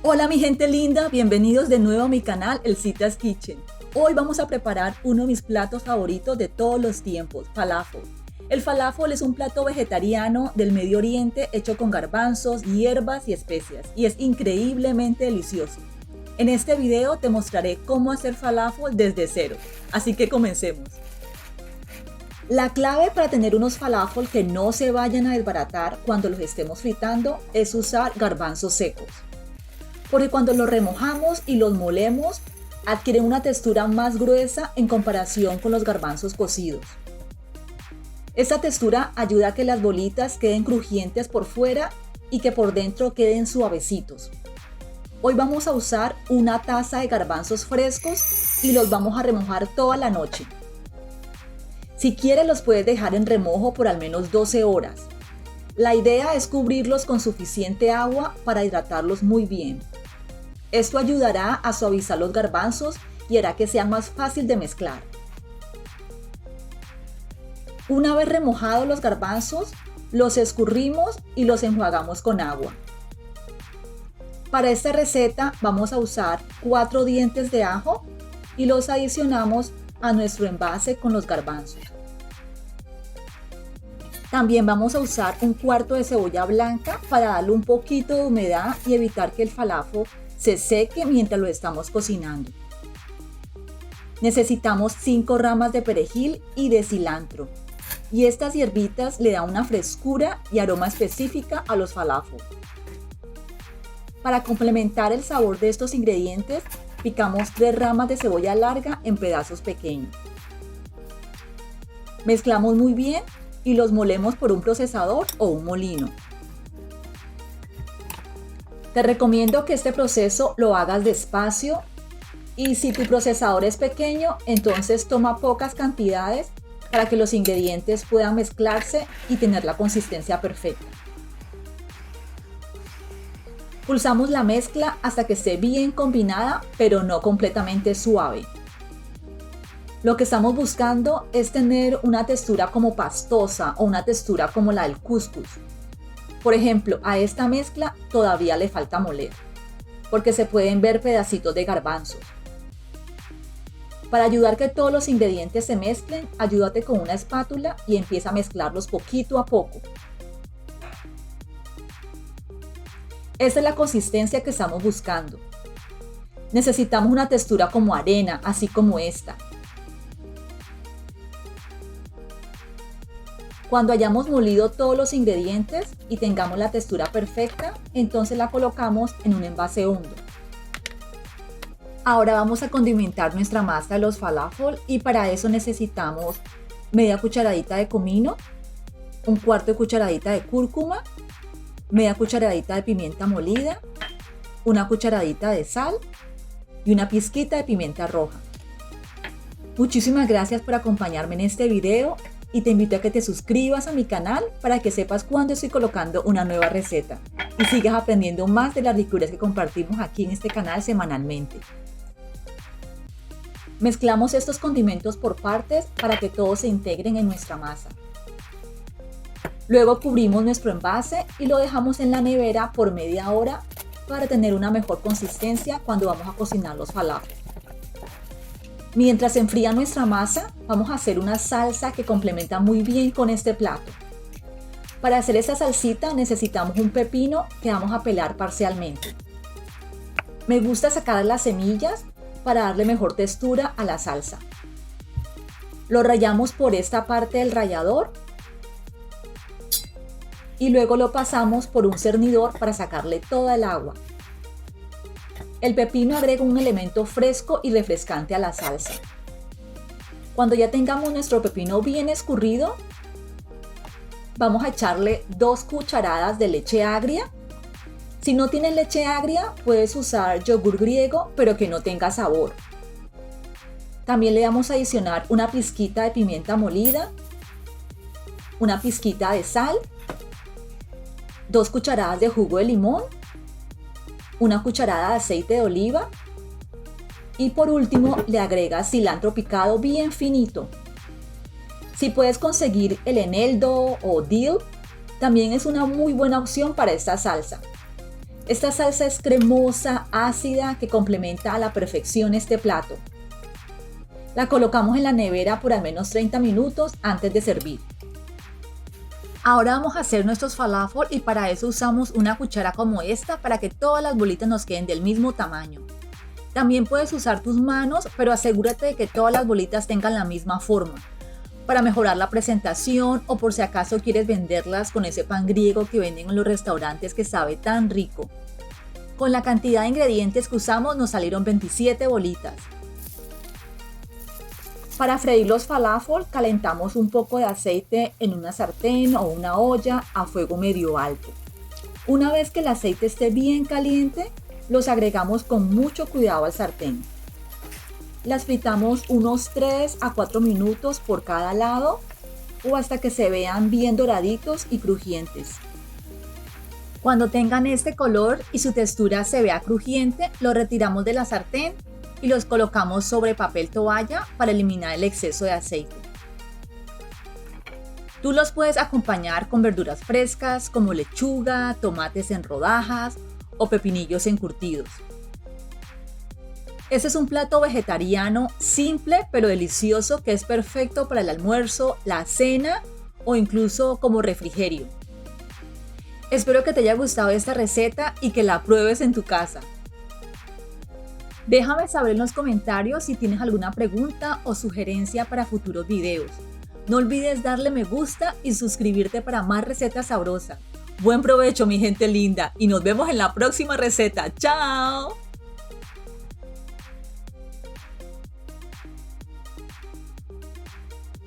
Hola mi gente linda, bienvenidos de nuevo a mi canal Elsitas Kitchen. Hoy vamos a preparar uno de mis platos favoritos de todos los tiempos, falafel. El falafel es un plato vegetariano del Medio Oriente hecho con garbanzos, hierbas y especias y es increíblemente delicioso. En este video te mostraré cómo hacer falafel desde cero, así que comencemos. La clave para tener unos falafel que no se vayan a desbaratar cuando los estemos fritando es usar garbanzos secos. Porque cuando los remojamos y los molemos, adquieren una textura más gruesa en comparación con los garbanzos cocidos. Esta textura ayuda a que las bolitas queden crujientes por fuera y que por dentro queden suavecitos. Hoy vamos a usar una taza de garbanzos frescos y los vamos a remojar toda la noche. Si quieres los puedes dejar en remojo por al menos 12 horas. La idea es cubrirlos con suficiente agua para hidratarlos muy bien. Esto ayudará a suavizar los garbanzos y hará que sea más fácil de mezclar. Una vez remojados los garbanzos, los escurrimos y los enjuagamos con agua. Para esta receta vamos a usar 4 dientes de ajo y los adicionamos a nuestro envase con los garbanzos. También vamos a usar un cuarto de cebolla blanca para darle un poquito de humedad y evitar que el falafel se seque mientras lo estamos cocinando. Necesitamos 5 ramas de perejil y de cilantro. Y estas hierbitas le dan una frescura y aroma específica a los falafel. Para complementar el sabor de estos ingredientes, picamos 3 ramas de cebolla larga en pedazos pequeños. Mezclamos muy bien y los molemos por un procesador o un molino. Te recomiendo que este proceso lo hagas despacio y si tu procesador es pequeño, entonces toma pocas cantidades para que los ingredientes puedan mezclarse y tener la consistencia perfecta. Pulsamos la mezcla hasta que esté bien combinada, pero no completamente suave. Lo que estamos buscando es tener una textura como pastosa o una textura como la del couscous. Por ejemplo, a esta mezcla todavía le falta moler, porque se pueden ver pedacitos de garbanzos. Para ayudar que todos los ingredientes se mezclen, ayúdate con una espátula y empieza a mezclarlos poquito a poco. Esta es la consistencia que estamos buscando. Necesitamos una textura como arena, así como esta. Cuando hayamos molido todos los ingredientes y tengamos la textura perfecta, entonces la colocamos en un envase hondo. Ahora vamos a condimentar nuestra masa de los falafel y para eso necesitamos media cucharadita de comino, un cuarto de cucharadita de cúrcuma, media cucharadita de pimienta molida, una cucharadita de sal y una pizquita de pimienta roja. Muchísimas gracias por acompañarme en este video. Y te invito a que te suscribas a mi canal para que sepas cuando estoy colocando una nueva receta y sigas aprendiendo más de las ricuras que compartimos aquí en este canal semanalmente. Mezclamos estos condimentos por partes para que todos se integren en nuestra masa. Luego cubrimos nuestro envase y lo dejamos en la nevera por media hora para tener una mejor consistencia cuando vamos a cocinar los falafel. Mientras se enfría nuestra masa, vamos a hacer una salsa que complementa muy bien con este plato. Para hacer esa salsita necesitamos un pepino que vamos a pelar parcialmente. Me gusta sacar las semillas para darle mejor textura a la salsa. Lo rallamos por esta parte del rallador y luego lo pasamos por un cernidor para sacarle toda el agua. El pepino agrega un elemento fresco y refrescante a la salsa. Cuando ya tengamos nuestro pepino bien escurrido, vamos a echarle 2 cucharadas de leche agria. Si no tienes leche agria, puedes usar yogur griego, pero que no tenga sabor. También le vamos a adicionar una pizquita de pimienta molida, una pizquita de sal, 2 cucharadas de jugo de limón, una cucharada de aceite de oliva y por último le agregas cilantro picado bien finito. Si puedes conseguir el eneldo o dill, también es una muy buena opción para esta salsa. Esta salsa es cremosa, ácida, que complementa a la perfección este plato. La colocamos en la nevera por al menos 30 minutos antes de servir. Ahora vamos a hacer nuestros falafel y para eso usamos una cuchara como esta para que todas las bolitas nos queden del mismo tamaño. También puedes usar tus manos, pero asegúrate de que todas las bolitas tengan la misma forma, para mejorar la presentación o por si acaso quieres venderlas con ese pan griego que venden en los restaurantes que sabe tan rico. Con la cantidad de ingredientes que usamos nos salieron 27 bolitas. Para freír los falafel calentamos un poco de aceite en una sartén o una olla a fuego medio alto. Una vez que el aceite esté bien caliente, los agregamos con mucho cuidado al sartén. Las fritamos unos 3 a 4 minutos por cada lado o hasta que se vean bien doraditos y crujientes. Cuando tengan este color y su textura se vea crujiente, los retiramos de la sartén y los colocamos sobre papel toalla para eliminar el exceso de aceite. Tú los puedes acompañar con verduras frescas como lechuga, tomates en rodajas o pepinillos encurtidos. Este es un plato vegetariano simple pero delicioso que es perfecto para el almuerzo, la cena o incluso como refrigerio. Espero que te haya gustado esta receta y que la pruebes en tu casa. Déjame saber en los comentarios si tienes alguna pregunta o sugerencia para futuros videos. No olvides darle me gusta y suscribirte para más recetas sabrosas. Buen provecho, mi gente linda, y nos vemos en la próxima receta. ¡Chao!